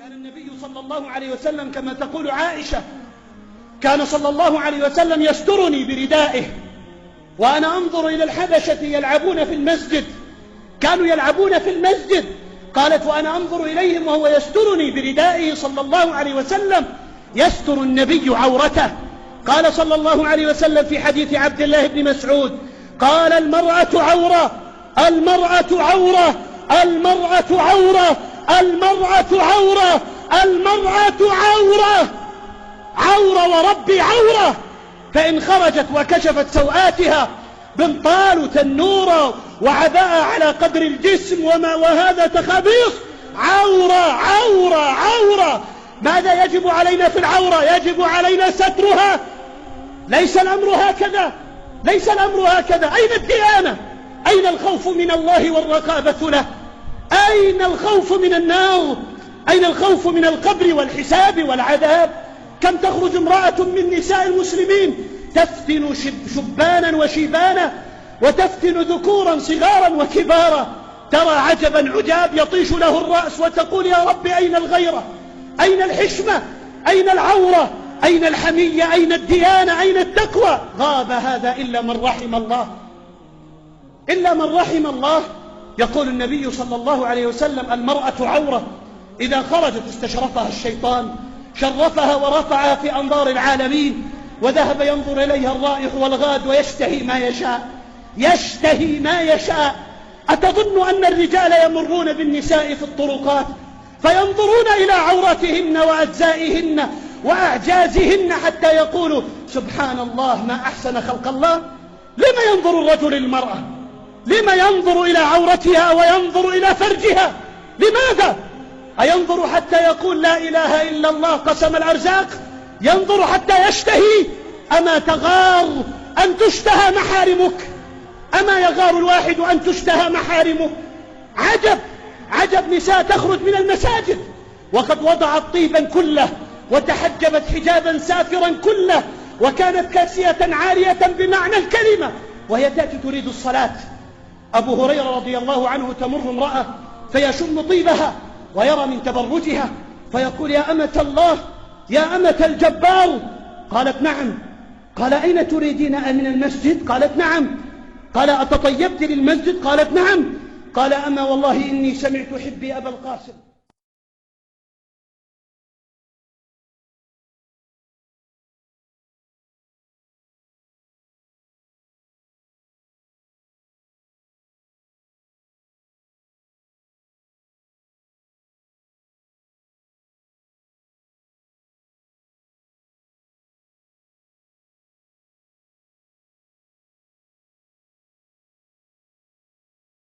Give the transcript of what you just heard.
كان النبي صلى الله عليه وسلم كما تقول عائشة، كان صلى الله عليه وسلم يسترني بردائه وأنا أنظر إلى الحبشة يلعبون في المسجد، كانوا يلعبون في المسجد، قالت وأنا أنظر إليهم وهو يسترني بردائه صلى الله عليه وسلم، يستر النبي عورته. قال صلى الله عليه وسلم في حديث عبد الله بن مسعود قال المرأة عورة، المرأة عورة، المرأة عورة، المرأة عورة، المرأة عورة، عورة وربي عورة، فإن خرجت وكشفت سوآتها بنطال وتنورة وعباءة على قدر الجسم وهذا تخبيص، عورة عورة عورة. ماذا يجب علينا في العورة؟ يجب علينا سترها. ليس الأمر هكذا، ليس الأمر هكذا. أين الديانة؟ أين الخوف من الله والرقابة له؟ أين الخوف من النار؟ أين الخوف من القبر والحساب والعذاب؟ كم تخرج امرأة من نساء المسلمين تفتن شبانا وشيبانا وتفتن ذكورا صغارا وكبارا، ترى عجبا عجاب يطيش له الرأس وتقول يا رب أين الغيرة؟ أين الحشمة؟ أين العورة؟ أين الحمية؟ أين الديانة؟ أين التقوى؟ غاب هذا إلا من رحم الله، إلا من رحم الله. يقول النبي صلى الله عليه وسلم المرأة عورة، إذا خرجت استشرفها الشيطان، شرفها ورفعها في أنظار العالمين، وذهب ينظر إليها الرائح والغاد ويشتهي ما يشاء، يشتهي ما يشاء. أتظن أن الرجال يمرون بالنساء في الطرقات فينظرون إلى عوراتهن وأجزائهن وأعجازهن حتى يقولوا سبحان الله ما أحسن خلق الله؟ لما ينظر الرجل المرأة؟ لما ينظر إلى عورتها وينظر إلى فرجها؟ لماذا؟ أينظر حتى يقول لا إله إلا الله قسم الأرزاق؟ ينظر حتى يشتهي؟ أما تغار أن تشتهى محارمك؟ أما يغار الواحد أن تشتهى محارمه؟ عجب عجب، نساء تخرج من المساجد وقد وضعت طيبا كله وتحجبت حجابا سافرا كله وكانت كاسية عارية بمعنى الكلمة، وهي تأتي تريد الصلاة. أبو هريرة رضي الله عنه تمر امرأة فيشم طيبها ويرى من تبرجها فيقول يا أمة الله، يا أمة الجبار. قالت نعم. قال أين تريدين من المسجد؟ قالت نعم. قال أتطيبت للمسجد؟ قالت نعم. قال أما والله إني سمعت حبي أبا القاسم